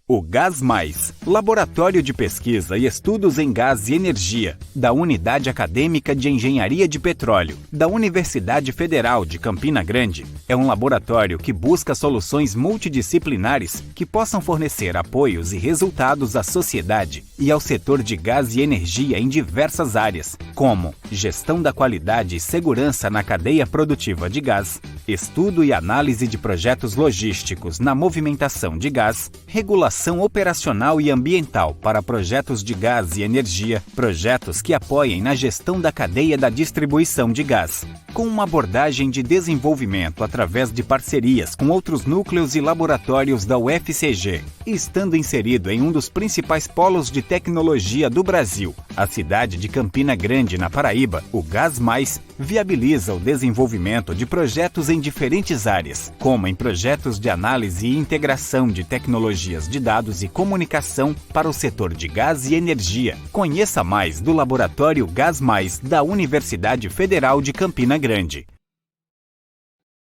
O Gás Mais, Laboratório de Pesquisa e Estudos em Gás e Energia, da Unidade Acadêmica de Engenharia de Petróleo, da Universidade Federal de Campina Grande, é um laboratório que busca soluções multidisciplinares que possam fornecer apoios e resultados à sociedade e ao setor de gás e energia em diversas áreas, como gestão da qualidade e segurança na cadeia produtiva de gás, estudo e análise de projetos logísticos na movimentação de gás, regulação operacional e ambiental para projetos de gás e energia, projetos que apoiem na gestão da cadeia da distribuição de gás, com uma abordagem de desenvolvimento através de parcerias com outros núcleos e laboratórios da UFCG, e estando inserido em um dos principais polos de tecnologia do Brasil, a cidade de Campina Grande, na Paraíba. O Gás Mais viabiliza o desenvolvimento de projetos em diferentes áreas, como em projetos de análise e integração de tecnologias de dados e comunicação para o setor de gás e energia. Conheça mais do Laboratório Gás Mais da Universidade Federal de Campina Grande.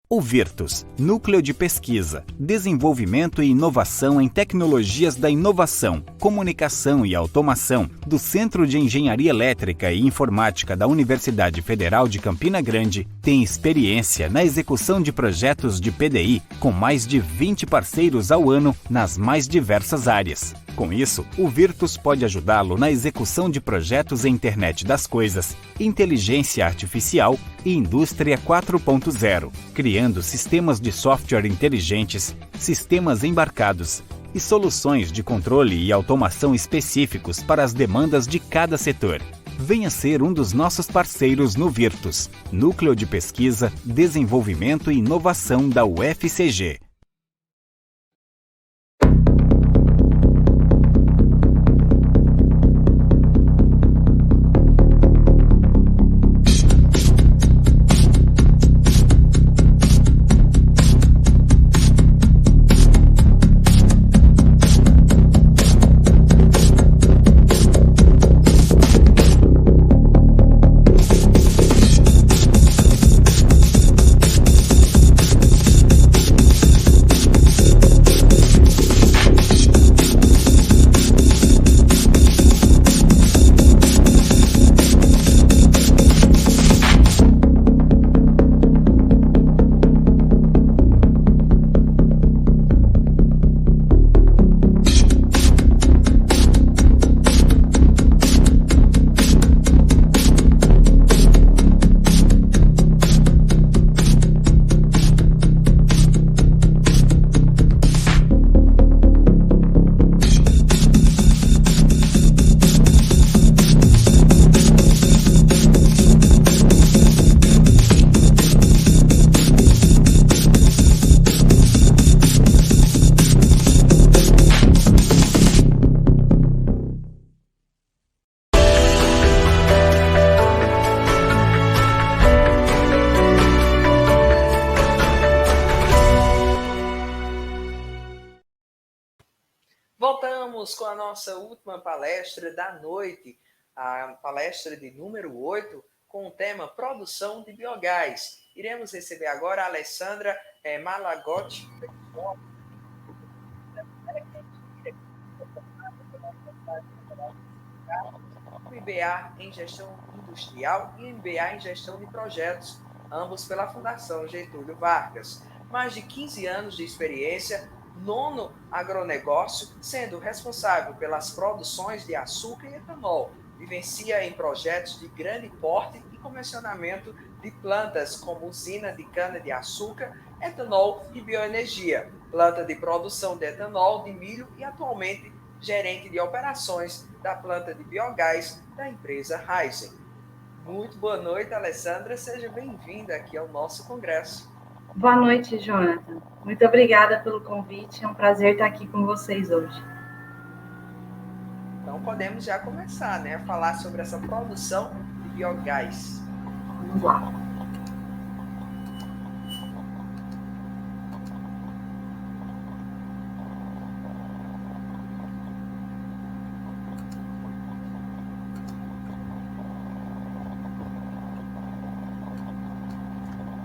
O Virtus, Núcleo de Pesquisa, Desenvolvimento e Inovação em Tecnologias da Inovação, Comunicação e Automação, do Centro de Engenharia Elétrica e Informática da Universidade Federal de Campina Grande, tem experiência na execução de projetos de PDI, com mais de 20 parceiros ao ano nas mais diversas áreas. Com isso, o Virtus pode ajudá-lo na execução de projetos em Internet das Coisas, inteligência artificial e indústria 4.0, criando sistemas de software inteligentes, sistemas embarcados e soluções de controle e automação específicos para as demandas de cada setor. Venha ser um dos nossos parceiros no Virtus, Núcleo de Pesquisa, Desenvolvimento e Inovação da UFCG. Voltamos com a nossa última palestra da noite, a palestra de número 8, com o tema Produção de Biogás. Iremos receber agora a Alessandra Malagotti, MBA em Gestão Industrial e MBA em Gestão de Projetos, ambos pela Fundação Getúlio Vargas. Mais de 15 anos de experiência, nono agronegócio, sendo responsável pelas produções de açúcar e etanol. Vivencia em projetos de grande porte e comissionamento de plantas como usina de cana-de-açúcar, etanol e bioenergia, planta de produção de etanol de milho e atualmente gerente de operações da planta de biogás da empresa Raizen. Muito boa noite, Alessandra. Seja bem-vinda aqui ao nosso congresso. Boa noite, Jonathan. Muito obrigada pelo convite. É um prazer estar aqui com vocês hoje. Então, podemos já começar, a falar sobre essa produção de biogás. Vamos lá.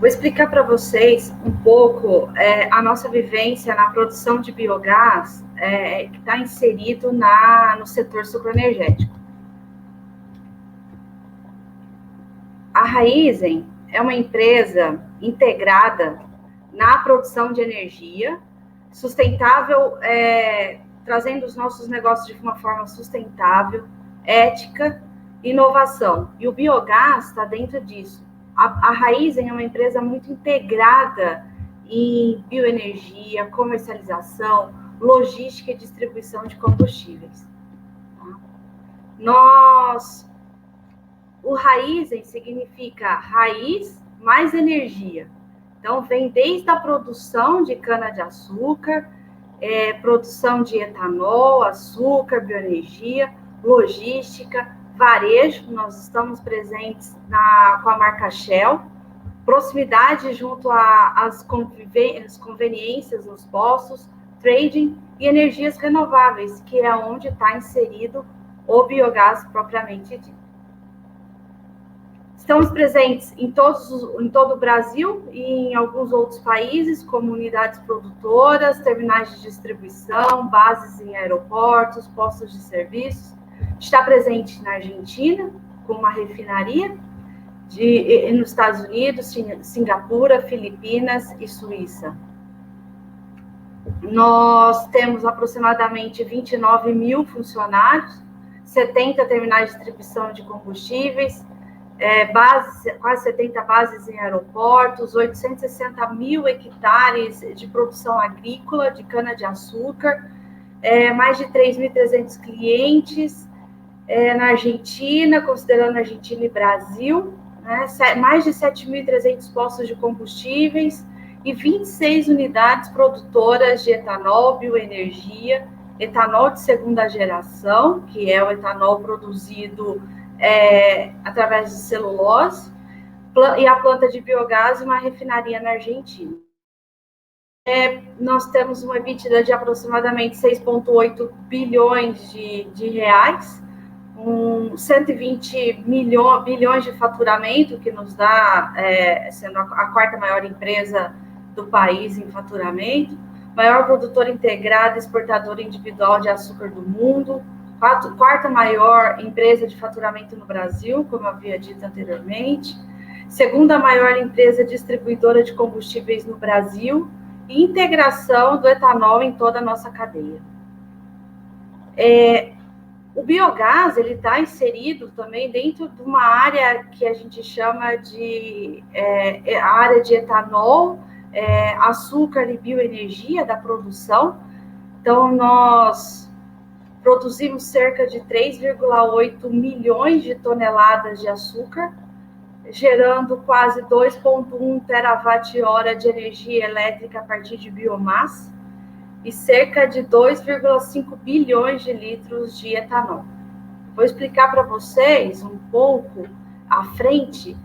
Vou explicar para vocês um pouco a nossa vivência na produção de biogás, que está inserido no setor sucroenergético. A Raízen é uma empresa integrada na produção de energia sustentável, trazendo os nossos negócios de uma forma sustentável, ética, inovação. E o biogás está dentro disso. A Raízen é uma empresa muito integrada em bioenergia, comercialização, logística e distribuição de combustíveis. O Raízen significa raiz mais energia. Então, vem desde a produção de cana-de-açúcar, produção de etanol, açúcar, bioenergia, logística, varejo. Nós estamos presentes com a marca Shell, proximidade junto às conveniências nos postos, trading e energias renováveis, que é onde está inserido o biogás propriamente dito. Estamos presentes em todo o Brasil e em alguns outros países, como unidades produtoras, terminais de distribuição, bases em aeroportos, postos de serviços. Está presente na Argentina, com uma refinaria, nos Estados Unidos, Singapura, Filipinas e Suíça. Nós temos aproximadamente 29 mil funcionários, 70 terminais de distribuição de combustíveis, quase 70 bases em aeroportos, 860 mil hectares de produção agrícola de cana-de-açúcar, mais de 3.300 clientes na Argentina, considerando Argentina e Brasil, né, mais de 7.300 postos de combustíveis e 26 unidades produtoras de etanol, bioenergia, etanol de segunda geração, que é o etanol produzido através de celulose, e a planta de biogás e uma refinaria na Argentina. Nós temos uma EBITDA de aproximadamente 6,8 bilhões de reais, 120 bilhões de faturamento, que nos dá, sendo a quarta maior empresa do país em faturamento, maior produtora integrada, exportadora individual de açúcar do mundo, quarta maior empresa de faturamento no Brasil, como havia dito anteriormente, segunda maior empresa distribuidora de combustíveis no Brasil, e integração do etanol em toda a nossa cadeia. O biogás, ele está inserido também dentro de uma área que a gente chama de a área de etanol, açúcar e bioenergia da produção. Então, nós produzimos cerca de 3,8 milhões de toneladas de açúcar, gerando quase 2,1 terawatt-hora de energia elétrica a partir de biomassa e cerca de 2,5 bilhões de litros de etanol. Vou explicar para vocês um pouco à frente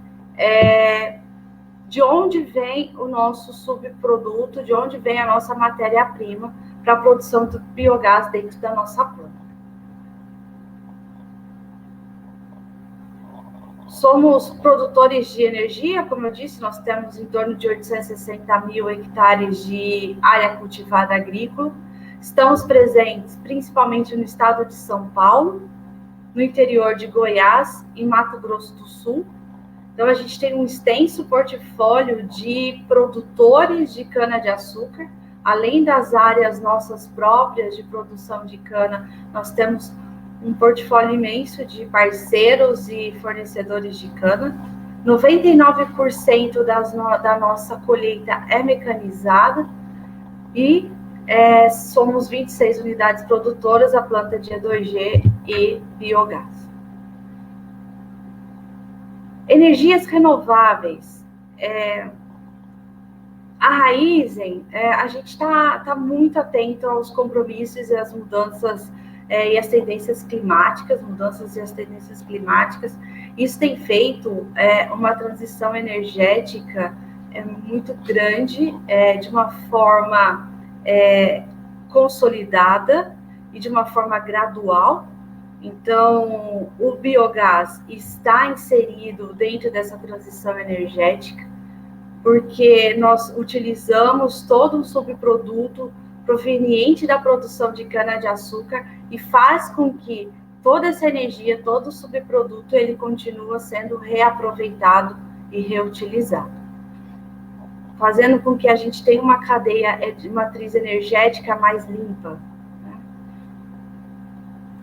de onde vem o nosso subproduto, de onde vem a nossa matéria-prima para a produção do biogás dentro da nossa planta. Somos produtores de energia, como eu disse, nós temos em torno de 860 mil hectares de área cultivada agrícola. Estamos presentes principalmente no estado de São Paulo, no interior de Goiás e Mato Grosso do Sul. Então, a gente tem um extenso portfólio de produtores de cana-de-açúcar. Além das áreas nossas próprias de produção de cana, nós temos um portfólio imenso de parceiros e fornecedores de cana. 99% da nossa colheita é mecanizada e somos 26 unidades produtoras, a planta de E2G e biogás. Energias renováveis. A Raízen, a gente está muito atento aos compromissos e às mudanças e as tendências climáticas, Isso tem feito uma transição energética muito grande, de uma forma consolidada e de uma forma gradual. Então, o biogás está inserido dentro dessa transição energética, porque nós utilizamos todo um subproduto proveniente da produção de cana-de-açúcar e faz com que toda essa energia, todo o subproduto, ele continua sendo reaproveitado e reutilizado, fazendo com que a gente tenha uma cadeia de matriz energética mais limpa.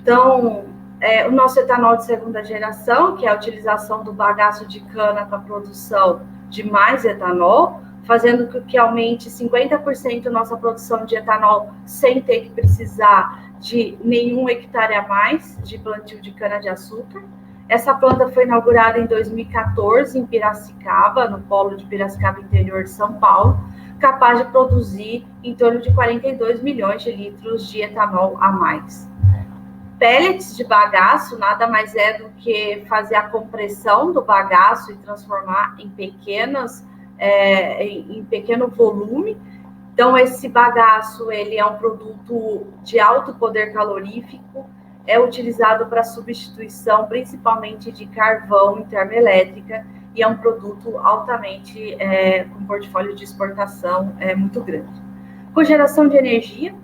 Então, o nosso etanol de segunda geração, que é a utilização do bagaço de cana para a produção de mais etanol, fazendo com que aumente 50% nossa produção de etanol sem ter que precisar de nenhum hectare a mais de plantio de cana-de-açúcar. Essa planta foi inaugurada em 2014 em Piracicaba, no polo de Piracicaba, interior de São Paulo, capaz de produzir em torno de 42 milhões de litros de etanol a mais. Pellets de bagaço nada mais é do que fazer a compressão do bagaço e transformar em pequeno volume. Então, esse bagaço, ele é um produto de alto poder calorífico, é utilizado para substituição, principalmente de carvão em termoelétrica, e é um produto altamente, com portfólio de exportação muito grande. Cogeração de energia,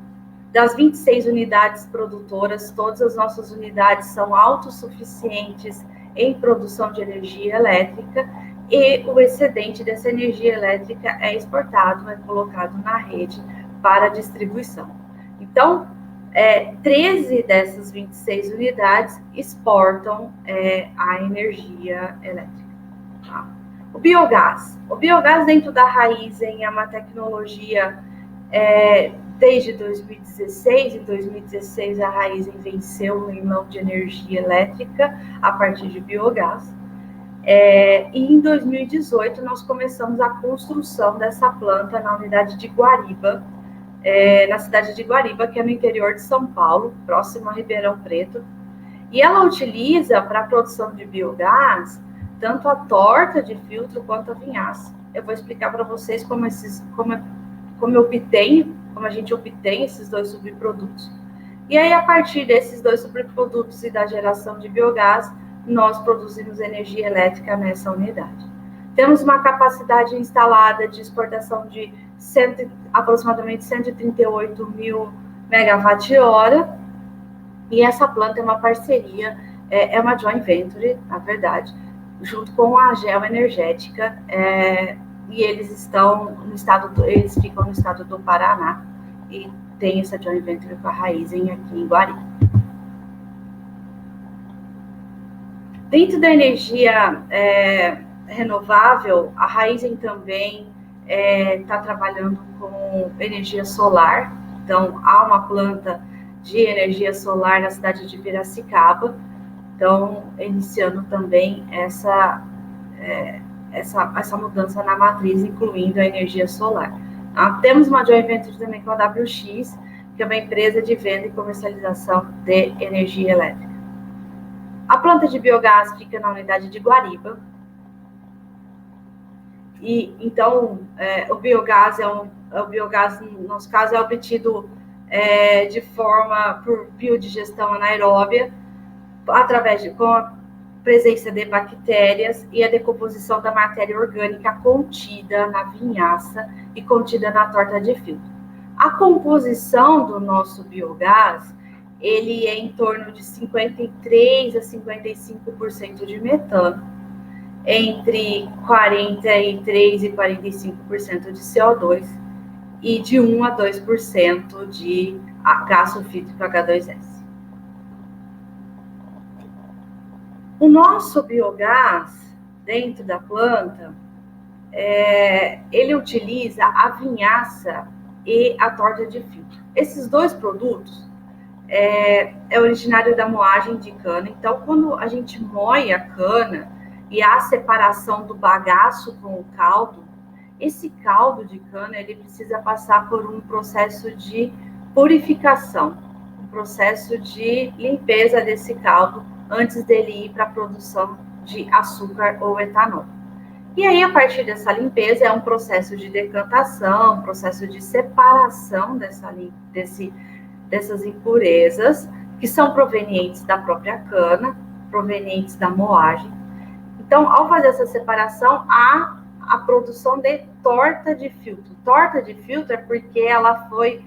das 26 unidades produtoras, todas as nossas unidades são autossuficientes em produção de energia elétrica, e o excedente dessa energia elétrica é exportado, é colocado na rede para distribuição. Então, 13 dessas 26 unidades exportam a energia elétrica. Tá? O biogás dentro da Raízen é uma tecnologia desde 2016. Em 2016, a Raízen venceu o leilão de energia elétrica a partir de biogás. E em 2018, nós começamos a construção dessa planta na unidade de Guariba, na cidade de Guariba, que é no interior de São Paulo, próximo a Ribeirão Preto. E ela utiliza para a produção de biogás tanto a torta de filtro quanto a vinhaça. Eu vou explicar para vocês como a gente obtém esses dois subprodutos. E aí, a partir desses dois subprodutos e da geração de biogás, nós produzimos energia elétrica nessa unidade. Temos uma capacidade instalada de exportação de aproximadamente 138 mil megawatt-hora, e essa planta é uma parceria, é uma joint venture, na verdade, junto com a Geoenergética, e eles ficam no estado do Paraná, e tem essa joint venture com a Raízen aqui em Guariba. Dentro da energia renovável, a Raízen também está trabalhando com energia solar. Então, há uma planta de energia solar na cidade de Piracicaba. Então, iniciando também essa mudança na matriz, incluindo a energia solar. Temos uma joint venture também com a WX, que é uma empresa de venda e comercialização de energia elétrica. A planta de biogás fica na unidade de Guariba. E, então, o biogás, no nosso caso, é obtido por biodigestão anaeróbia, com a presença de bactérias e a decomposição da matéria orgânica contida na vinhaça e contida na torta de filtro. A composição do nosso biogás, ele é em torno de 53% a 55% de metano, entre 43% e 45% de CO2 e de 1% a 2% de gás sulfídrico H2S. O nosso biogás, dentro da planta, ele utiliza a vinhaça e a torta de filtro. Esses dois produtos é originário da moagem de cana. Então, quando a gente moe a cana e há a separação do bagaço com o caldo, esse caldo de cana ele precisa passar por um processo de purificação, um processo de limpeza desse caldo antes dele ir para a produção de açúcar ou etanol. E aí, a partir dessa limpeza, é um processo de decantação, um processo de separação dessas impurezas, que são provenientes da própria cana, provenientes da moagem. Então, ao fazer essa separação, há a produção de torta de filtro. Torta de filtro é porque ela foi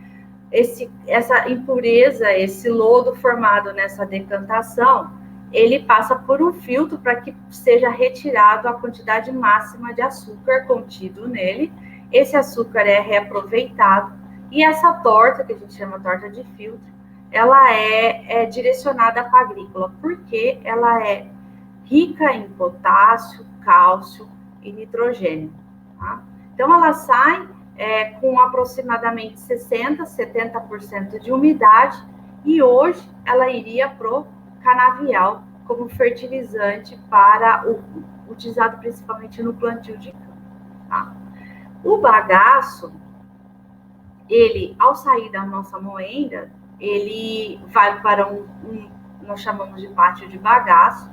essa impureza, esse lodo formado nessa decantação, ele passa por um filtro para que seja retirado a quantidade máxima de açúcar contido nele. Esse açúcar é reaproveitado e essa torta, que a gente chama torta de filtro, ela é direcionada para a agrícola, porque ela é rica em potássio, cálcio e nitrogênio. Tá? Então, ela sai com aproximadamente 60%, 70% de umidade, e hoje ela iria para o canavial como fertilizante utilizado principalmente no plantio de cana. Tá? O bagaço, ele, ao sair da nossa moenda, ele vai para nós chamamos de pátio de bagaço.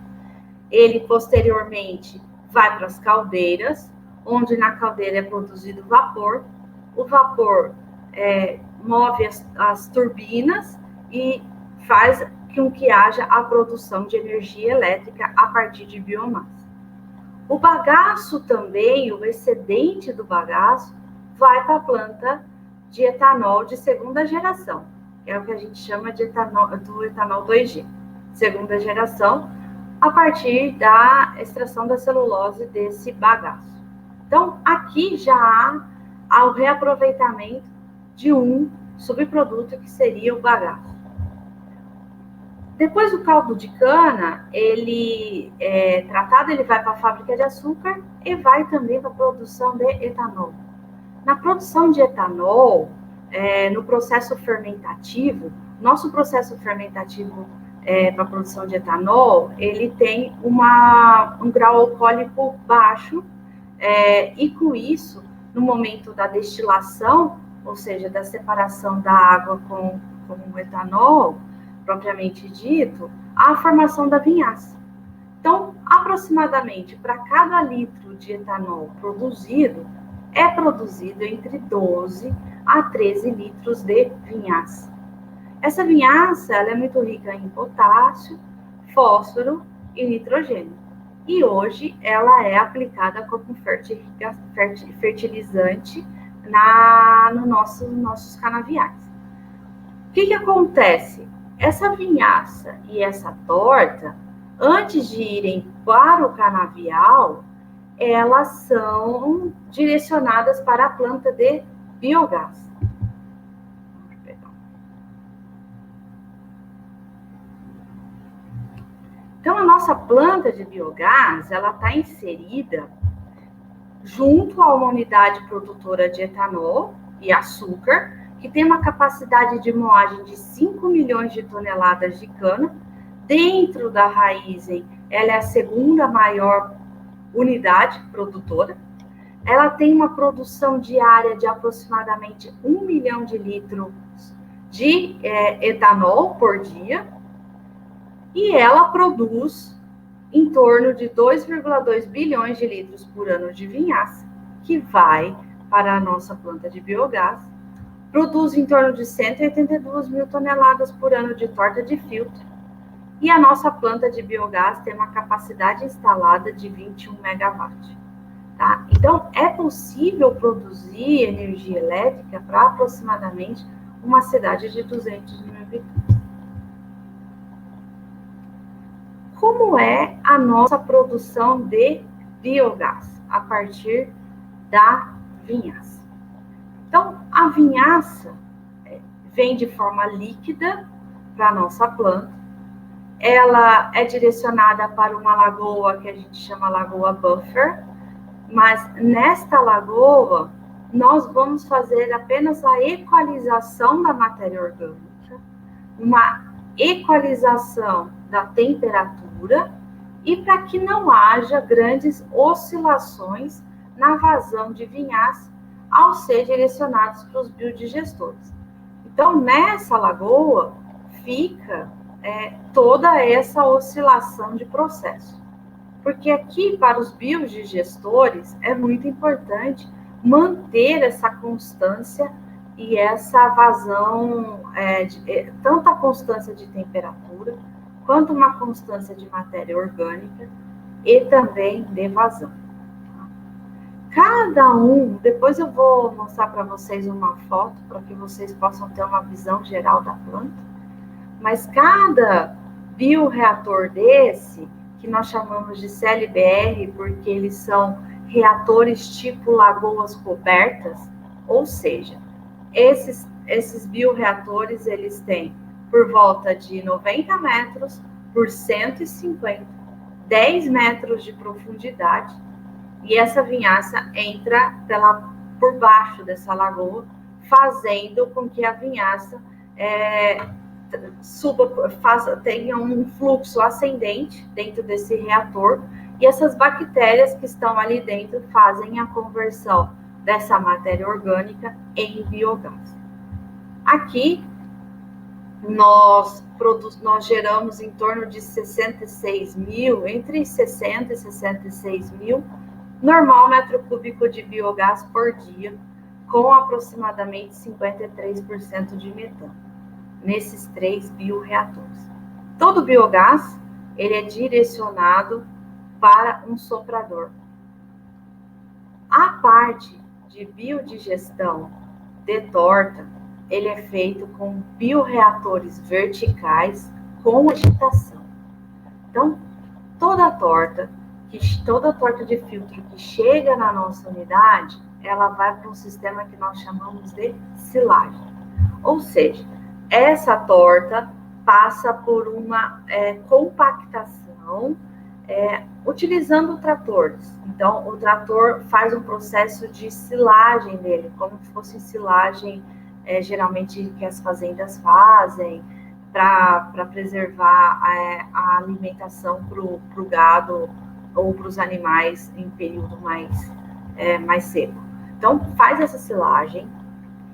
Ele, posteriormente, vai para as caldeiras, onde na caldeira é produzido vapor. O vapor move as turbinas e faz com que haja a produção de energia elétrica a partir de biomassa. O bagaço também, o excedente do bagaço, vai para a planta de etanol de segunda geração, que é o que a gente chama de do etanol 2G, segunda geração, a partir da extração da celulose desse bagaço. Então, aqui já há o reaproveitamento de um subproduto que seria o bagaço. Depois do caldo de cana, ele é tratado, ele vai para a fábrica de açúcar e vai também para a produção de etanol. Na produção de etanol, no processo fermentativo, nosso processo fermentativo para a produção de etanol, ele tem um grau alcoólico baixo, e com isso, no momento da destilação, ou seja, da separação da água com o etanol, propriamente dito, há a formação da vinhaça. Então, aproximadamente, para cada litro de etanol produzido, é produzido entre 12 a 13 litros de vinhaça. Essa vinhaça, ela é muito rica em potássio, fósforo e nitrogênio. E hoje ela é aplicada como fertilizante nos nossos canaviais. O que acontece? Essa vinhaça e essa torta, antes de irem para o canavial, elas são direcionadas para a planta de biogás. Então, a nossa planta de biogás, ela está inserida junto a uma unidade produtora de etanol e açúcar, que tem uma capacidade de moagem de 5 milhões de toneladas de cana. Dentro da Raízen, ela é a segunda maior unidade produtora. Ela tem uma produção diária de aproximadamente 1 milhão de litros de etanol por dia. E ela produz em torno de 2,2 bilhões de litros por ano de vinhaça, que vai para a nossa planta de biogás. Produz em torno de 182 mil toneladas por ano de torta de filtro. E a nossa planta de biogás tem uma capacidade instalada de 21 megawatts. Tá? Então, é possível produzir energia elétrica para aproximadamente uma cidade de 200 mil habitantes. Como é a nossa produção de biogás a partir da vinhaça? Então, a vinhaça vem de forma líquida para a nossa planta. Ela é direcionada para uma lagoa que a gente chama lagoa buffer, mas nesta lagoa nós vamos fazer apenas a equalização da matéria orgânica, uma equalização da temperatura e para que não haja grandes oscilações na vazão de vinhaça ao ser direcionados para os biodigestores. Então, nessa lagoa fica toda essa oscilação de processo. Porque aqui, para os biodigestores, é muito importante manter essa constância e essa vazão, tanto a constância de temperatura, quanto uma constância de matéria orgânica e também de vazão. Cada um, depois eu vou mostrar para vocês uma foto, para que vocês possam ter uma visão geral da planta, mas cada bioreator desse, que nós chamamos de CLBR, porque eles são reatores tipo lagoas cobertas, ou seja, esses bioreatores, eles têm por volta de 90 metros por 150, 10 metros de profundidade, e essa vinhaça entra por baixo dessa lagoa, fazendo com que a vinhaça tenha um fluxo ascendente dentro desse reator, e essas bactérias que estão ali dentro fazem a conversão dessa matéria orgânica em biogás. Aqui, nós geramos em torno de 66 mil, entre 60 e 66 mil, normal metro cúbico de biogás por dia, com aproximadamente 53% de metano, nesses 3 bioreatores. Todo biogás, ele é direcionado para um soprador. A parte de biodigestão de torta, ele é feito com bioreatores verticais com agitação. Então, toda torta de filtro que chega na nossa unidade, ela vai para um sistema que nós chamamos de silagem. Ou seja, essa torta passa por uma compactação utilizando tratores. Então, o trator faz um processo de silagem dele, como se fosse silagem, geralmente que as fazendas fazem, para preservar a alimentação para o gado ou para os animais em período mais seco. Então, faz essa silagem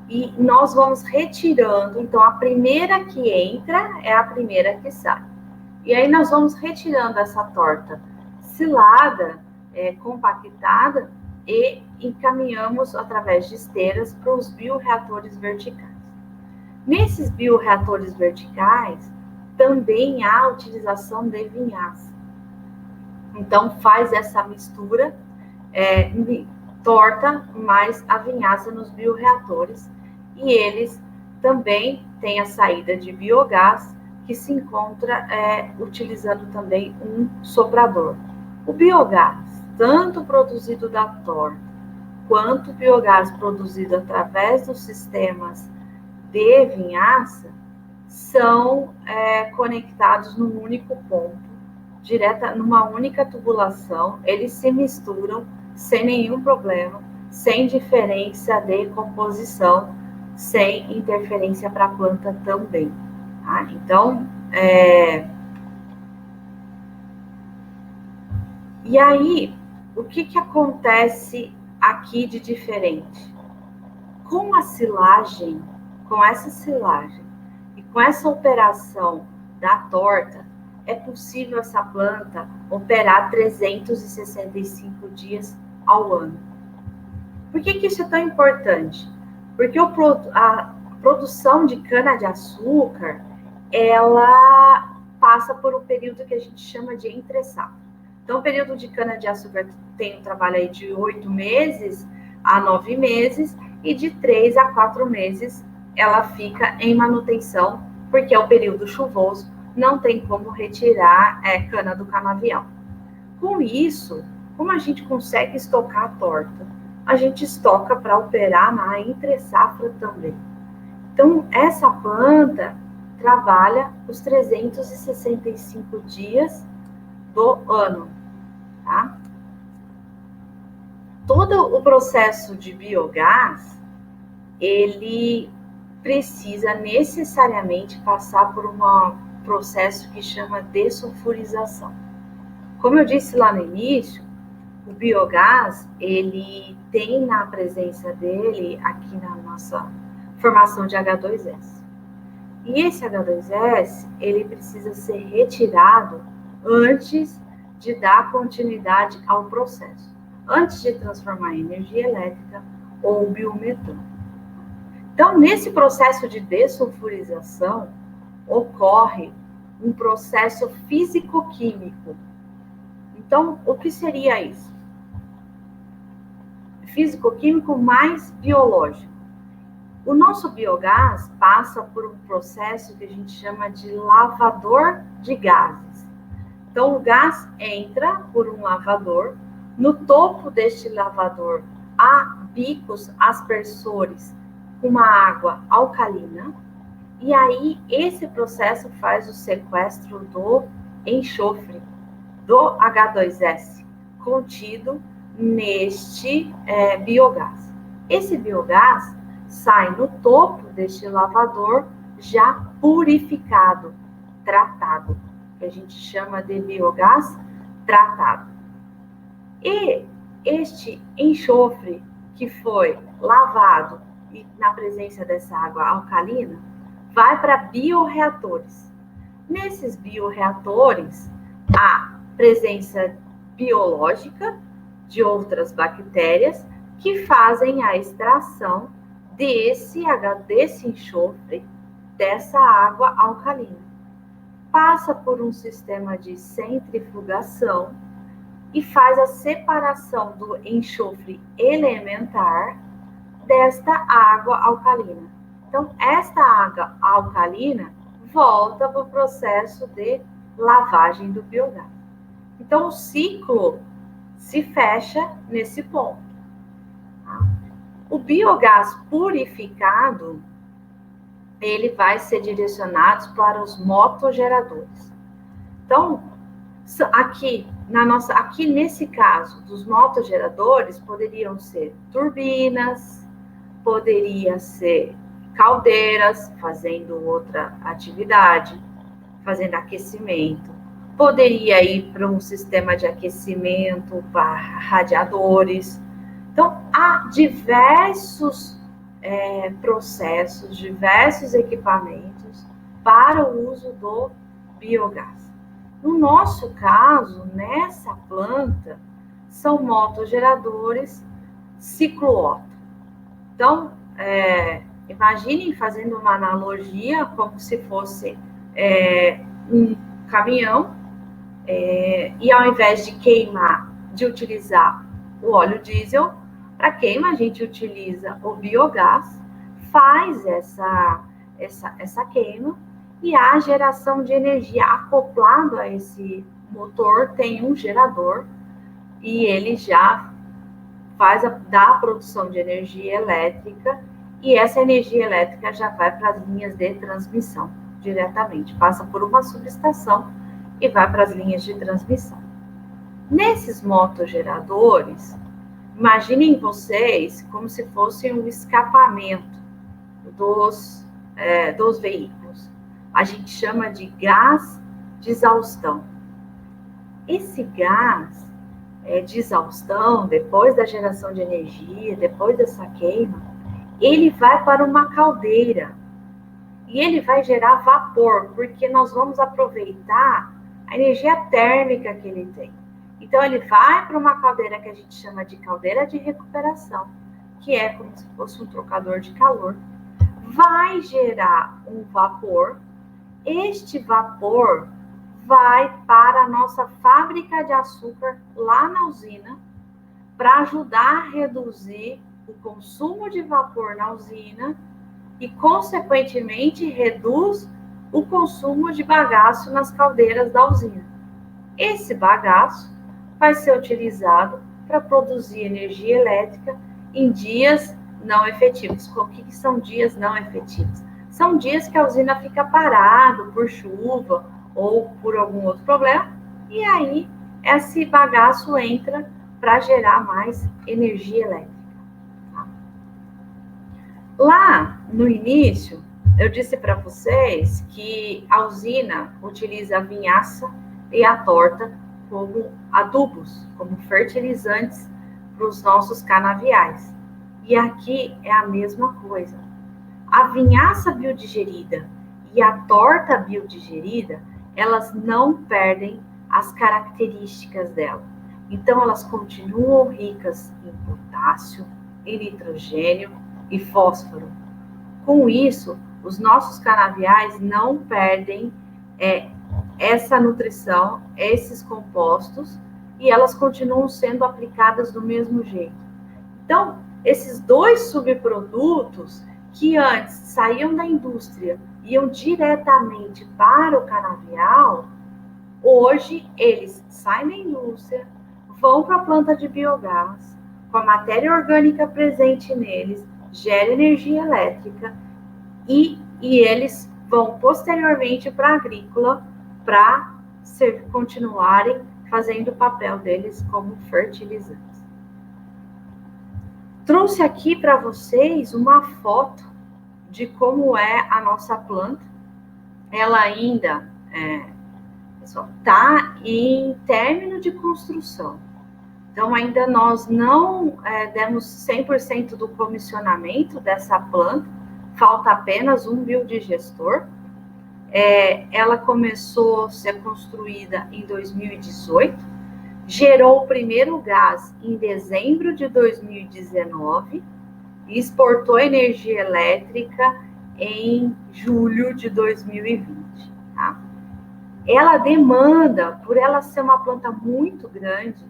e nós vamos retirando. Então, a primeira que entra é a primeira que sai. E aí nós vamos retirando essa torta silada, compactada, e encaminhamos através de esteiras para os bioreatores verticais. Nesses bioreatores verticais, também há utilização de vinhaça. Então, faz essa mistura torta mais a vinhaça nos bioreatores, e eles também têm a saída de biogás, que se encontra utilizando também um soprador. O biogás, tanto produzido da torta, quanto o biogás produzido através dos sistemas de vinhaça, são conectados num único ponto, numa única tubulação. Eles se misturam sem nenhum problema, sem diferença de composição, sem interferência para a planta também. Tá? Então, e aí, o que acontece aqui de diferente? Com a silagem, com essa silagem e com essa operação da torta, é possível essa planta operar 365 dias ao ano. Por que isso é tão importante? Porque a produção de cana-de-açúcar, ela passa por um período que a gente chama de entre-safra. Então, o período de cana-de-açúcar tem um trabalho aí de 8 meses a 9 meses, e de 3 a 4 meses ela fica em manutenção, porque é o período chuvoso, não tem como retirar cana do canavial. Com isso, como a gente consegue estocar a torta? A gente estoca para operar na entre-safra também. Então, essa planta trabalha os 365 dias do ano, tá? Todo o processo de biogás, ele precisa necessariamente passar por um processo que chama dessulfurização. Como eu disse lá no início, o biogás, ele tem na presença dele, aqui na nossa formação de H2S. E esse H2S, ele precisa ser retirado antes de dar continuidade ao processo, antes de transformar em energia elétrica ou biometano. Então, nesse processo de dessulfurização, ocorre um processo físico-químico. Então, o que seria isso? físico-químico mais biológico. O nosso biogás passa por um processo que a gente chama de lavador de gases. Então, o gás entra por um lavador. No topo deste lavador há bicos aspersores com uma água alcalina. E aí, esse processo faz o sequestro do enxofre, do H2S, contido neste biogás. Esse biogás sai no topo deste lavador já purificado, tratado, que a gente chama de biogás tratado. E este enxofre que foi lavado e na presença dessa água alcalina, vai para bioreatores. Nesses bioreatores, há presença biológica de outras bactérias que fazem a extração desse enxofre, dessa água alcalina. Passa por um sistema de centrifugação e faz a separação do enxofre elementar desta água alcalina. Então, esta água alcalina volta para o processo de lavagem do biogás. Então, o ciclo se fecha nesse ponto. O biogás purificado, ele vai ser direcionado para os motogeradores. Então, aqui nesse caso dos motogeradores, poderiam ser turbinas, poderia ser caldeiras, fazendo outra atividade, fazendo aquecimento. Poderia ir para um sistema de aquecimento, para radiadores. Então, há diversos processos, diversos equipamentos para o uso do biogás. No nosso caso, nessa planta, são motogeradores ciclo-Otto. Então, imaginem fazendo uma analogia como se fosse um caminhão e ao invés de utilizar o óleo diesel, para queima a gente utiliza o biogás, faz essa queima e a geração de energia acoplado a esse motor tem um gerador e ele já dá a produção de energia elétrica e essa energia elétrica já vai para as linhas de transmissão diretamente, passa por uma subestação e vai para as linhas de transmissão. Nesses motogeradores, imaginem vocês como se fosse um escapamento dos veículos. A gente chama de gás de exaustão. Esse gás de exaustão, depois da geração de energia, depois dessa queima, ele vai para uma caldeira e ele vai gerar vapor, porque nós vamos aproveitar a energia térmica que ele tem. Então, ele vai para uma caldeira que a gente chama de caldeira de recuperação, que é como se fosse um trocador de calor, vai gerar um vapor. Este vapor vai para a nossa fábrica de açúcar lá na usina, para ajudar a reduzir o consumo de vapor na usina e, consequentemente, reduz o consumo de bagaço nas caldeiras da usina. Esse bagaço vai ser utilizado para produzir energia elétrica em dias não efetivos. O que são dias não efetivos? São dias que a usina fica parada por chuva ou por algum outro problema, e aí esse bagaço entra para gerar mais energia elétrica. Lá no início, eu disse para vocês que a usina utiliza a vinhaça e a torta como adubos, como fertilizantes para os nossos canaviais. E aqui é a mesma coisa. A vinhaça biodigerida e a torta biodigerida, elas não perdem as características dela. Então, elas continuam ricas em potássio, em nitrogênio e fósforo. Com isso, os nossos canaviais não perdem essa nutrição, esses compostos, e elas continuam sendo aplicadas do mesmo jeito. Então, esses dois subprodutos que antes saíam da indústria, iam diretamente para o canavial, hoje eles saem da indústria, vão para a planta de biogás, com a matéria orgânica presente neles, gera energia elétrica e eles vão posteriormente para a agrícola para continuarem fazendo o papel deles como fertilizantes. Trouxe aqui para vocês uma foto de como é a nossa planta. Ela ainda está em término de construção. Então, ainda nós não demos 100% do comissionamento dessa planta, falta apenas um biodigestor. Ela começou a ser construída em 2018, gerou o primeiro gás em dezembro de 2019 e exportou energia elétrica em julho de 2020. Tá? Ela demanda, por ela ser uma planta muito grande,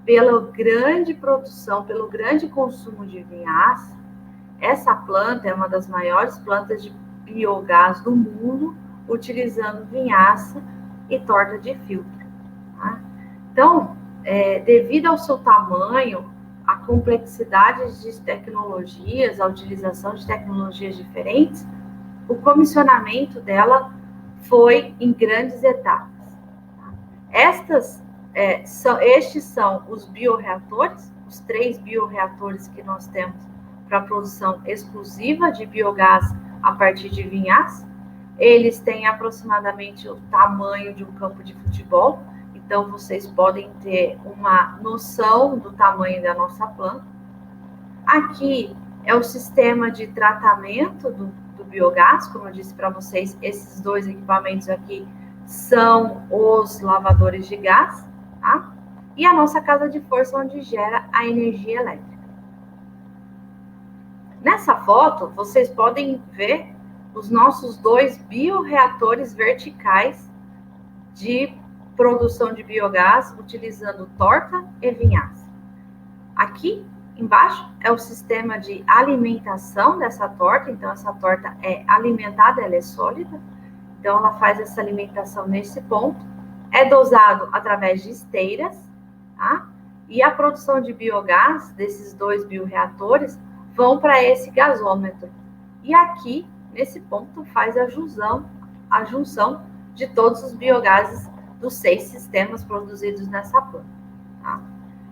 pela grande produção, pelo grande consumo de vinhaça, essa planta é uma das maiores plantas de biogás do mundo, utilizando vinhaça e torta de filtro. Tá? Então, devido ao seu tamanho, a complexidade de tecnologias, a utilização de tecnologias diferentes, o comissionamento dela foi em grandes etapas. Estes são os bioreatores, os 3 bioreatores que nós temos para a produção exclusiva de biogás a partir de vinhaça. Eles têm aproximadamente o tamanho de um campo de futebol, então vocês podem ter uma noção do tamanho da nossa planta. Aqui é o sistema de tratamento do biogás, como eu disse para vocês, esses 2 equipamentos aqui são os lavadores de gás, tá? E a nossa casa de força, onde gera a energia elétrica. Nessa foto, vocês podem ver os nossos 2 bioreatores verticais de produção de biogás, utilizando torta e vinhaça. Aqui embaixo é o sistema de alimentação dessa torta, então essa torta é alimentada, ela é sólida, então ela faz essa alimentação nesse ponto, é dosado através de esteiras, tá? E a produção de biogás desses 2 bioreatores vão para esse gasômetro. E aqui, nesse ponto, faz a junção de todos os biogases dos 6 sistemas produzidos nessa planta. Tá?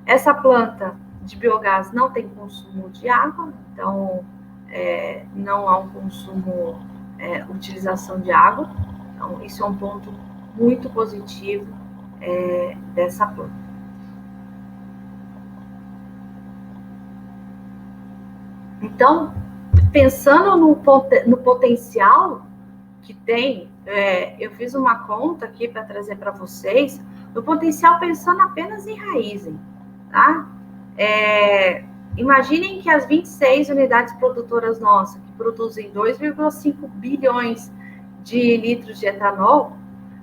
Essa planta de biogás não tem consumo de água, então não há um consumo, utilização de água. Então, isso é um ponto muito positivo dessa planta. Então, pensando no potencial que tem, eu fiz uma conta aqui para trazer para vocês, no potencial pensando apenas em Raízen, tá? Imaginem que as 26 unidades produtoras nossas, que produzem 2,5 bilhões de litros de etanol,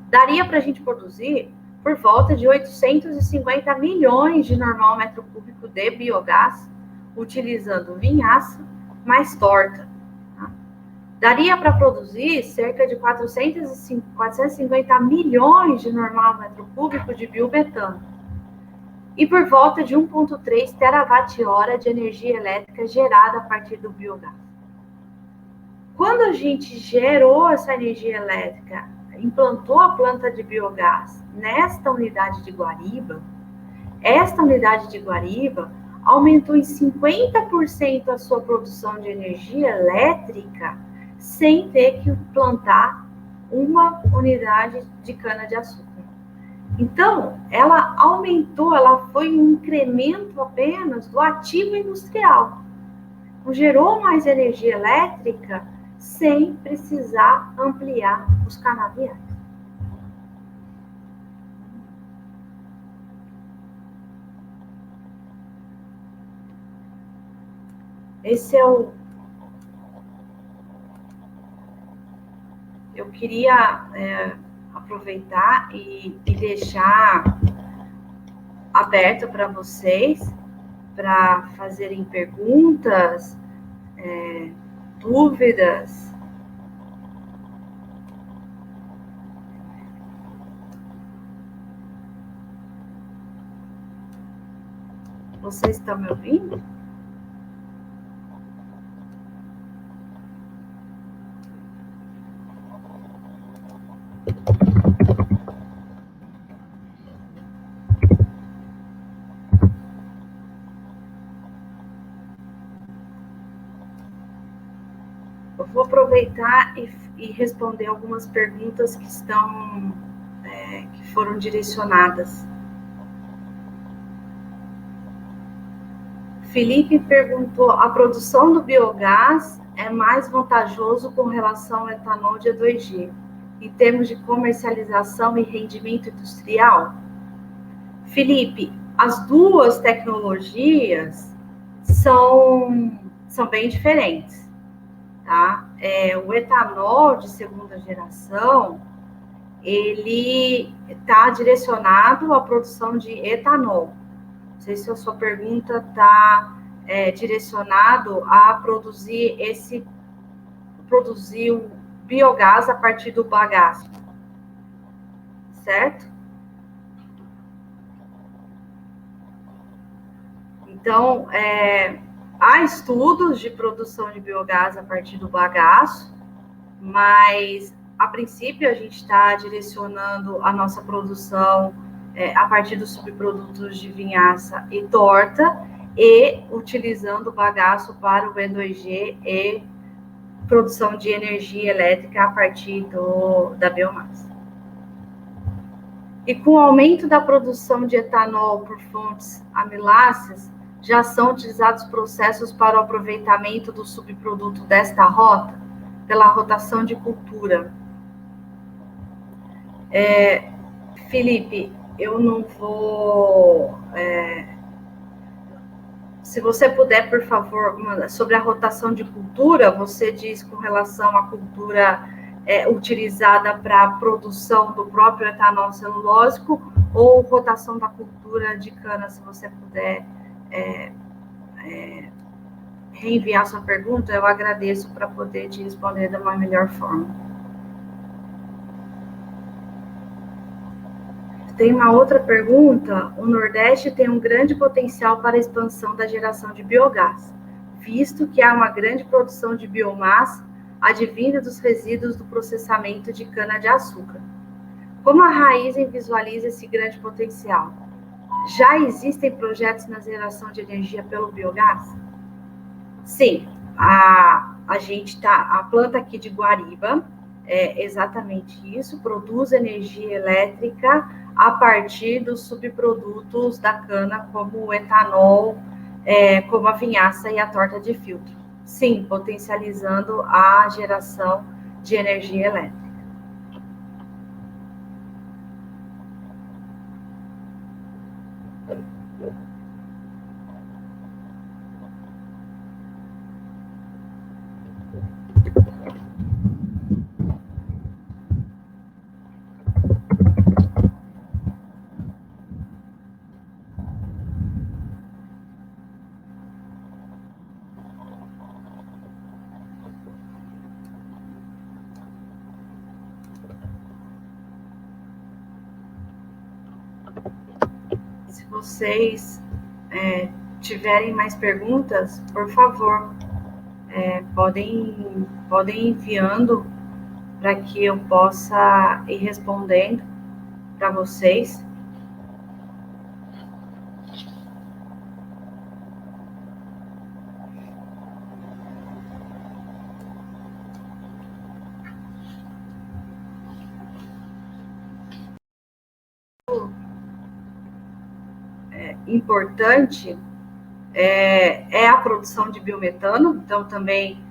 daria para a gente produzir por volta de 850 milhões de normal metro cúbico de biogás, utilizando vinhaça mais torta. Tá? Daria para produzir cerca de 450 milhões de normal metro cúbico de biobetano e por volta de 1,3 terawatt-hora de energia elétrica gerada a partir do biogás. Quando a gente gerou essa energia elétrica, implantou a planta de biogás nesta unidade de Guariba, esta unidade de Guariba aumentou em 50% a sua produção de energia elétrica sem ter que plantar uma unidade de cana-de-açúcar. Então, ela aumentou, ela foi um incremento apenas do ativo industrial. Então, gerou mais energia elétrica sem precisar ampliar os canaviais. Esse é o... Eu queria aproveitar e deixar aberto para vocês, para fazerem perguntas, dúvidas. Vocês estão me ouvindo? Eu vou aproveitar e responder algumas perguntas que foram direcionadas. Felipe perguntou: a produção do biogás é mais vantajoso com relação ao etanol de E2G, em termos de comercialização e rendimento industrial? Felipe, as duas tecnologias são bem diferentes, tá? O etanol de segunda geração, ele está direcionado à produção de etanol. Não sei se a sua pergunta está direcionado a produzir o biogás a partir do bagaço, certo? Então, há estudos de produção de biogás a partir do bagaço, mas, a princípio, a gente está direcionando a nossa produção a partir dos subprodutos de vinhaça e torta, e utilizando o bagaço para o E2G e produção de energia elétrica a partir da biomassa. E com o aumento da produção de etanol por fontes amiláceas, já são utilizados processos para o aproveitamento do subproduto desta rota, pela rotação de cultura. Felipe, eu não vou... se você puder, por favor, sobre a rotação de cultura, você diz com relação à cultura utilizada para a produção do próprio etanol celulósico, ou rotação da cultura de cana, se você puder reenviar sua pergunta, eu agradeço para poder te responder de uma melhor forma. Tem uma outra pergunta. O Nordeste tem um grande potencial para a expansão da geração de biogás, visto que há uma grande produção de biomassa advinda dos resíduos do processamento de cana-de-açúcar. Como a Raizen visualiza esse grande potencial? Já existem projetos na geração de energia pelo biogás? Sim, a planta aqui de Guariba é exatamente isso, produz energia elétrica a partir dos subprodutos da cana, como o etanol, como a vinhaça e a torta de filtro. Sim, potencializando a geração de energia elétrica. Se vocês tiverem mais perguntas, por favor, podem enviando para que eu possa ir respondendo para vocês. Importante é a produção de biometano, então também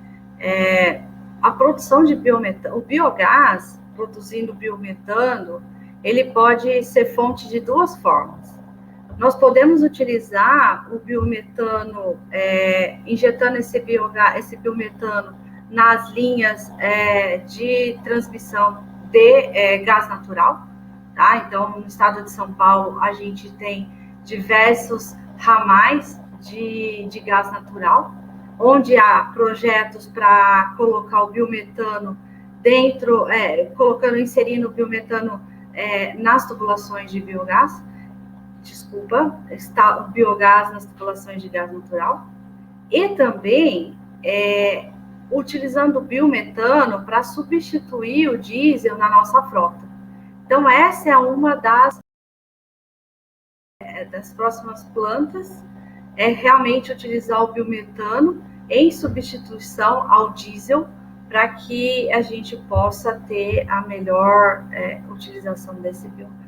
a produção de biometano, o biogás produzindo biometano, ele pode ser fonte de duas formas. Nós podemos utilizar o biometano, injetando esse biometano nas linhas de transmissão de gás natural, tá? Então, no estado de São Paulo, a gente tem diversos ramais de gás natural, onde há projetos para colocar o biometano dentro, inserindo o biometano nas tubulações de biogás, está o biogás nas tubulações de gás natural, e também utilizando o biometano para substituir o diesel na nossa frota. Então, essa é uma das próximas plantas, realmente utilizar o biometano em substituição ao diesel, para que a gente possa ter a melhor utilização desse biogás.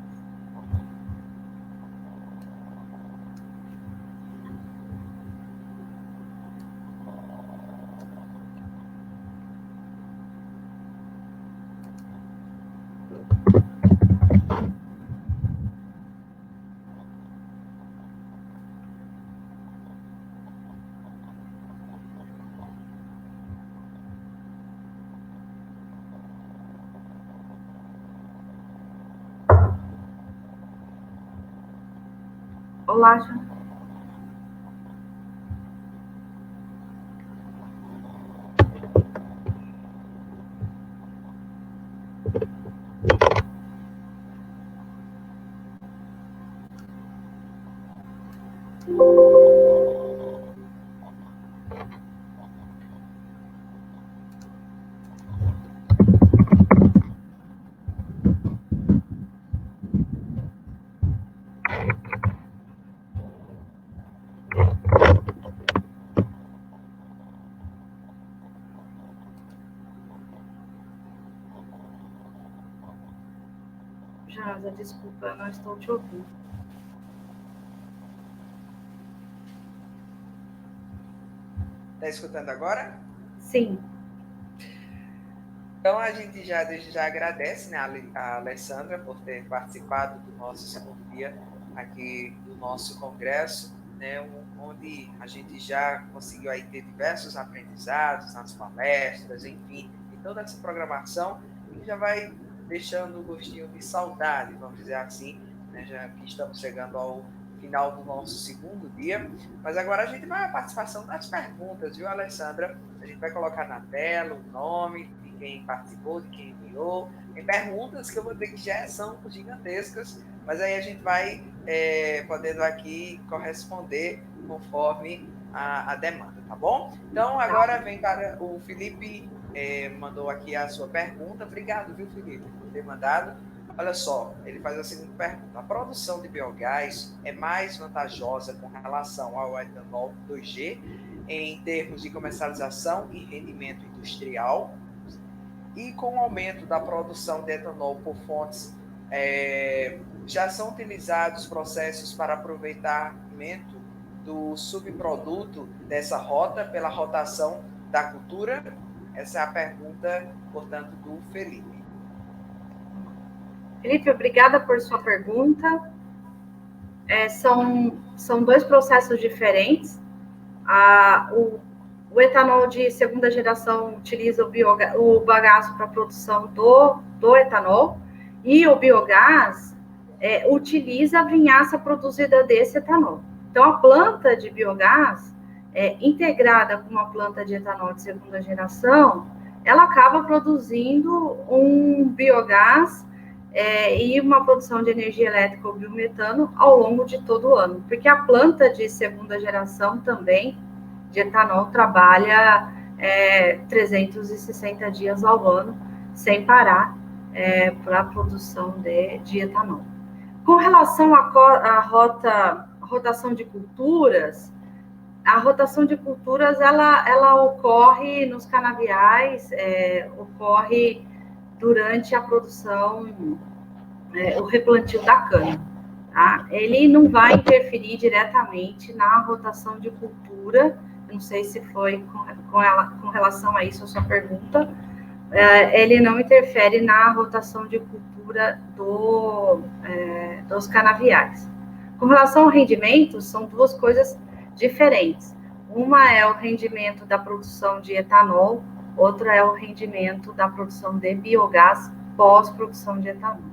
Olá, João. Janaza, desculpa, eu não estou te ouvindo. Está escutando agora? Sim. Então, a gente desde já agradece, né, a Alessandra por ter participado do nosso segundo dia aqui do nosso congresso, né, onde a gente já conseguiu aí ter diversos aprendizados nas palestras, enfim, e toda essa programação que já vai deixando um gostinho de saudade, vamos dizer assim, né, já que estamos chegando ao final do nosso segundo dia, mas agora a gente vai à participação das perguntas, viu, Alessandra? A gente vai colocar na tela o nome de quem participou, de quem enviou. Tem perguntas que eu vou dizer que já são gigantescas, mas aí a gente vai podendo aqui corresponder conforme a demanda, tá bom? Então, agora vem para o Felipe, mandou aqui a sua pergunta. Obrigado, viu, Felipe, por ter mandado. Olha só, ele faz a seguinte pergunta: a produção de biogás é mais vantajosa com relação ao etanol 2G em termos de comercialização e rendimento industrial? E com o aumento da produção de etanol por fontes, já são utilizados processos para aproveitamento do subproduto dessa rota pela rotação da cultura? Essa é a pergunta, portanto, do Felipe. Felipe, obrigada por sua pergunta. São dois processos diferentes. O etanol de segunda geração utiliza o bagaço para a produção do etanol, e o biogás utiliza a vinhaça produzida desse etanol. Então, a planta de biogás, integrada com uma planta de etanol de segunda geração, ela acaba produzindo um biogás e uma produção de energia elétrica ou biometano ao longo de todo o ano, porque a planta de segunda geração também de etanol trabalha 360 dias ao ano, sem parar, para a produção de etanol. Com relação à rotação de culturas, a rotação de culturas ela ocorre nos canaviais, ocorre durante a produção, o replantio da cana. Tá? Ele não vai interferir diretamente na rotação de cultura. Não sei se foi com relação a isso a sua pergunta. Ele não interfere na rotação de cultura dos canaviais. Com relação ao rendimento, são duas coisas diferentes. Uma é o rendimento da produção de etanol, outra é o rendimento da produção de biogás pós-produção de etanol.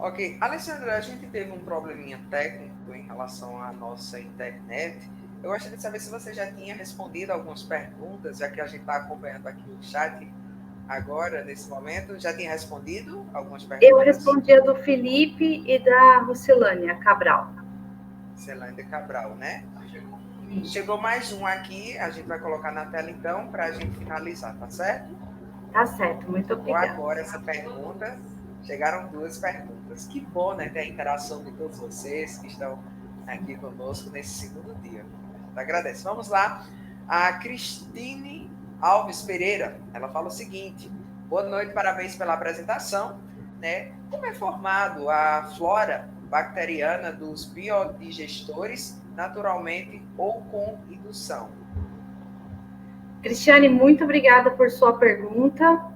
Ok. Alessandra, a gente teve um probleminha técnico em relação à nossa internet. Eu gostaria de saber se você já tinha respondido algumas perguntas, já que a gente está acompanhando aqui o chat agora, nesse momento. Já tinha respondido algumas Eu perguntas? respondi a do Felipe e da Lucilânia Cabral. Celândia Cabral, né? Isso. Chegou mais um aqui, a gente vai colocar na tela então, para a gente finalizar, tá certo? Tá certo, muito Chegou obrigada. agora essa pergunta. Chegaram duas perguntas. Que bom, né? Ter a interação de todos vocês que estão aqui conosco nesse segundo dia. Agradeço. Vamos lá. A Cristine Alves Pereira, ela fala o seguinte: boa noite, parabéns pela apresentação. Né? Como é formado a flora bacteriana dos biodigestores, naturalmente ou com indução? Cristiane, muito obrigada por sua pergunta.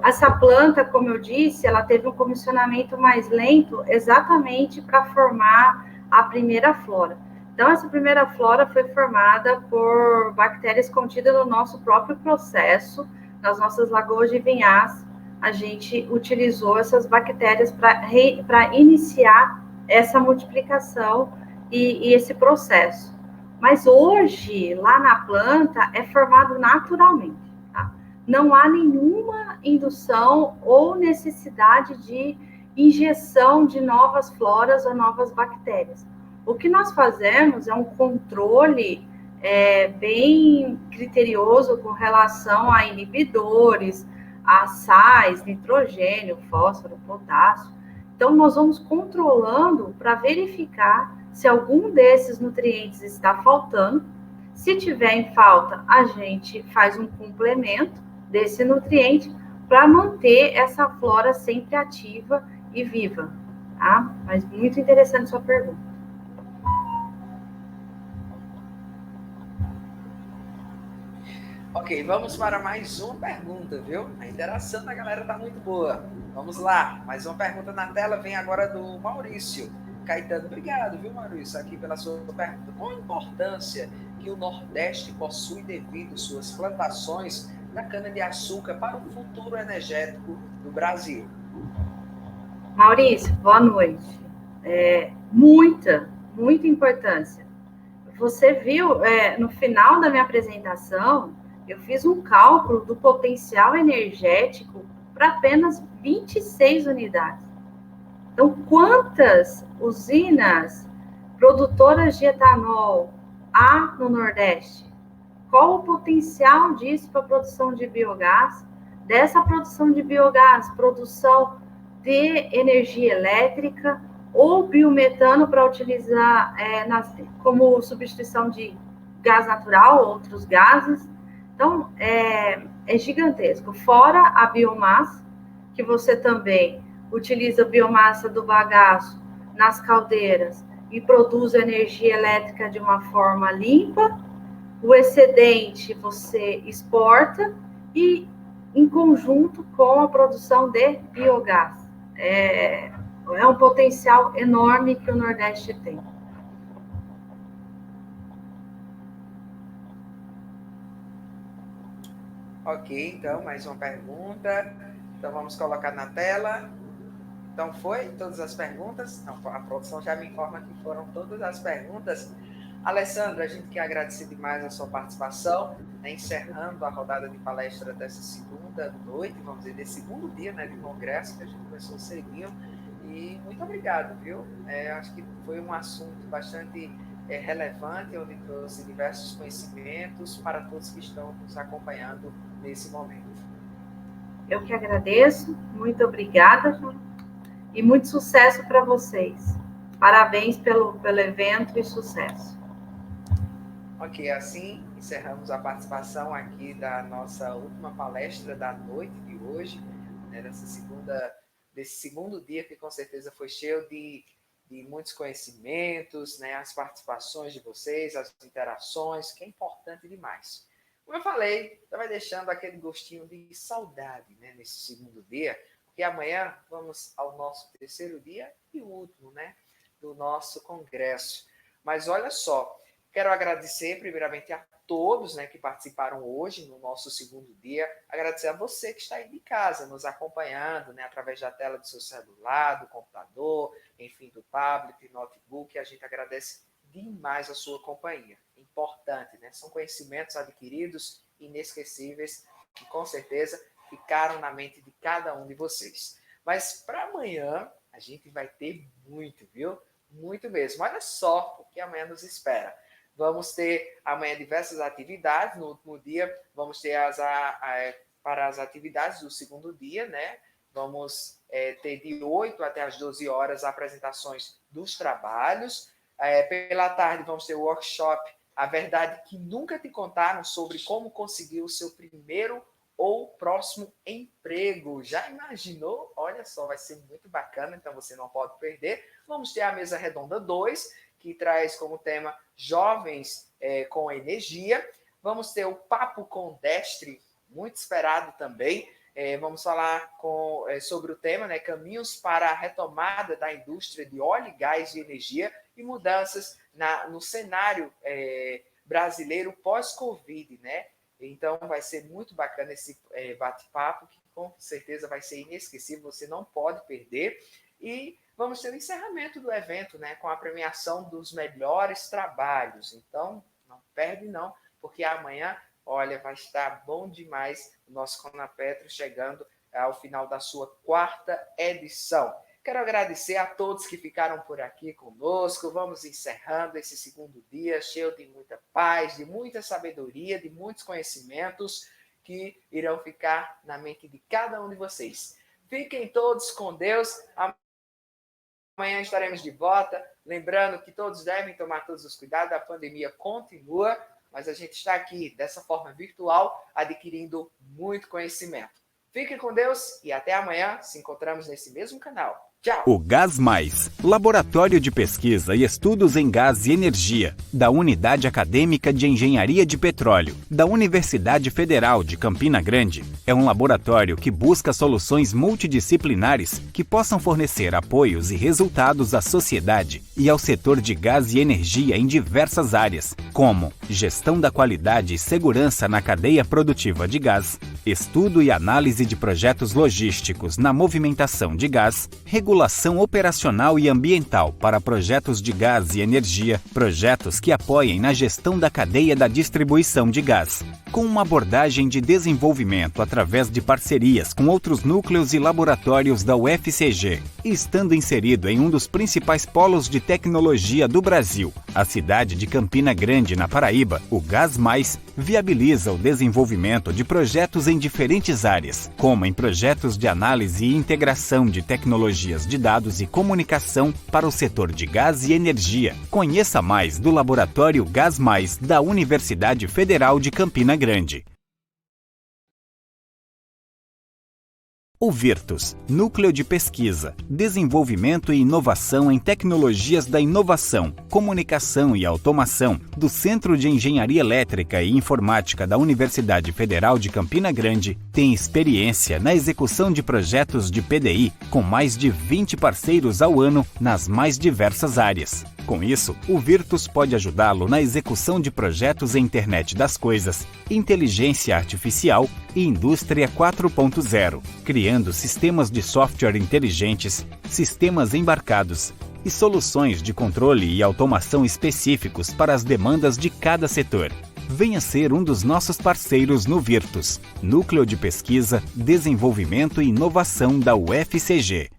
Essa planta, como eu disse, ela teve um comissionamento mais lento exatamente para formar a primeira flora. Então, essa primeira flora foi formada por bactérias contidas no nosso próprio processo, nas nossas lagoas de vinhaça. A gente utilizou essas bactérias para iniciar essa multiplicação e esse processo. Mas hoje, lá na planta, é formado naturalmente. Tá? Não há nenhuma indução ou necessidade de injeção de novas floras ou novas bactérias. O que nós fazemos é um controle bem criterioso com relação a inibidores, a sais, nitrogênio, fósforo, potássio. Então, nós vamos controlando para verificar se algum desses nutrientes está faltando. Se tiver em falta, a gente faz um complemento desse nutriente para manter essa flora sempre ativa e viva, tá? Mas muito interessante sua pergunta. Ok, vamos para mais uma pergunta, viu? A interação da galera está muito boa. Vamos lá, mais uma pergunta na tela, vem agora do Maurício Caetano. Obrigado, viu, Maurício, aqui pela sua pergunta. Qual a importância que o Nordeste possui devido suas plantações da cana-de-açúcar para o futuro energético do Brasil? Maurício, boa noite. Muita importância. Você viu, no final da minha apresentação, eu fiz um cálculo do potencial energético para apenas 26 unidades. Então, quantas usinas produtoras de etanol há no Nordeste? Qual o potencial disso para a produção de biogás? Dessa produção de biogás, produção de energia elétrica ou biometano para utilizar como substituição de gás natural, outros gases. Então, é gigantesco. Fora a biomassa, que você também utiliza biomassa do bagaço nas caldeiras e produz energia elétrica de uma forma limpa. O excedente você exporta e em conjunto com a produção de biogás. É um potencial enorme que o Nordeste tem. Ok, então, mais uma pergunta. Então, vamos colocar na tela. Então, foi todas as perguntas? Não, a produção já me informa que foram todas as perguntas. Alessandra, a gente quer agradecer demais a sua participação, né, encerrando a rodada de palestra dessa segunda noite, vamos dizer, desse segundo dia, né, de congresso, que a gente começou cedinho. E muito obrigado, viu? Acho que foi um assunto bastante relevante, onde trouxe diversos conhecimentos para todos que estão nos acompanhando nesse momento. Eu que agradeço, muito obrigada e muito sucesso para vocês. Parabéns pelo evento e sucesso. Ok, assim encerramos a participação aqui da nossa última palestra da noite de hoje, né, desse segundo dia que com certeza foi cheio de muitos conhecimentos, né, as participações de vocês, as interações, que é importante demais. Como eu falei, vai deixando aquele gostinho de saudade, né, nesse segundo dia, porque amanhã vamos ao nosso terceiro dia e último, né, do nosso congresso. Mas olha só, Quero agradecer primeiramente a todos, né, que participaram hoje no nosso segundo dia. Agradecer a você que está aí de casa, nos acompanhando, né, através da tela do seu celular, do computador, enfim, do tablet, notebook. A gente agradece demais a sua companhia. Importante, né? São conhecimentos adquiridos, inesquecíveis, que com certeza ficaram na mente de cada um de vocês. Mas para amanhã, a gente vai ter muito, viu? Muito mesmo. Olha só o que amanhã nos espera. Vamos ter amanhã diversas atividades. No último dia, vamos ter para as atividades do segundo dia, né? Vamos ter de 8 até as 12 horas apresentações dos trabalhos. Pela tarde, vamos ter o workshop A Verdade que Nunca Te Contaram, sobre como conseguir o seu primeiro ou próximo emprego. Já imaginou? Olha só, vai ser muito bacana, então você não pode perder. Vamos ter a Mesa Redonda 2, que traz como tema Jovens com Energia. Vamos ter o Papo com Destre, muito esperado também. Vamos falar sobre o tema, né, Caminhos para a Retomada da Indústria de Óleo, Gás e Energia e Mudanças no cenário brasileiro pós-Covid, né? Então, vai ser muito bacana esse bate-papo, que com certeza vai ser inesquecível, você não pode perder. E vamos ter o encerramento do evento, né, com a premiação dos melhores trabalhos. Então, não perde não, porque amanhã, olha, vai estar bom demais o nosso Conapetro chegando ao final da sua 4ª edição. Quero agradecer a todos que ficaram por aqui conosco. Vamos encerrando esse segundo dia cheio de muita paz, de muita sabedoria, de muitos conhecimentos que irão ficar na mente de cada um de vocês. Fiquem todos com Deus. Amanhã estaremos de volta. Lembrando que todos devem tomar todos os cuidados. A pandemia continua, mas a gente está aqui dessa forma virtual, adquirindo muito conhecimento. Fiquem com Deus e até amanhã. Se encontramos nesse mesmo canal. Tchau. O Gás Mais, Laboratório de Pesquisa e Estudos em Gás e Energia, da Unidade Acadêmica de Engenharia de Petróleo, da Universidade Federal de Campina Grande, é um laboratório que busca soluções multidisciplinares que possam fornecer apoios e resultados à sociedade e ao setor de gás e energia em diversas áreas, como gestão da qualidade e segurança na cadeia produtiva de gás, estudo e análise de projetos logísticos na movimentação de gás, regulação operacional e ambiental para projetos de gás e energia, projetos que apoiem na gestão da cadeia da distribuição de gás, com uma abordagem de desenvolvimento através de parcerias com outros núcleos e laboratórios da UFCG, e estando inserido em um dos principais polos de tecnologia do Brasil, a cidade de Campina Grande, na Paraíba. O Gás Mais viabiliza o desenvolvimento de projetos em diferentes áreas, como em projetos de análise e integração de tecnologias de dados e comunicação para o setor de gás e energia. Conheça mais do Laboratório Gás Mais da Universidade Federal de Campina Grande. O Virtus, Núcleo de Pesquisa, Desenvolvimento e Inovação em Tecnologias da Inovação, Comunicação e Automação, do Centro de Engenharia Elétrica e Informática da Universidade Federal de Campina Grande, tem experiência na execução de projetos de PDI, com mais de 20 parceiros ao ano nas mais diversas áreas. Com isso, o Virtus pode ajudá-lo na execução de projetos em Internet das Coisas, inteligência artificial e indústria 4.0, criando sistemas de software inteligentes, sistemas embarcados e soluções de controle e automação específicos para as demandas de cada setor. Venha ser um dos nossos parceiros no Virtus, Núcleo de Pesquisa, Desenvolvimento e Inovação da UFCG.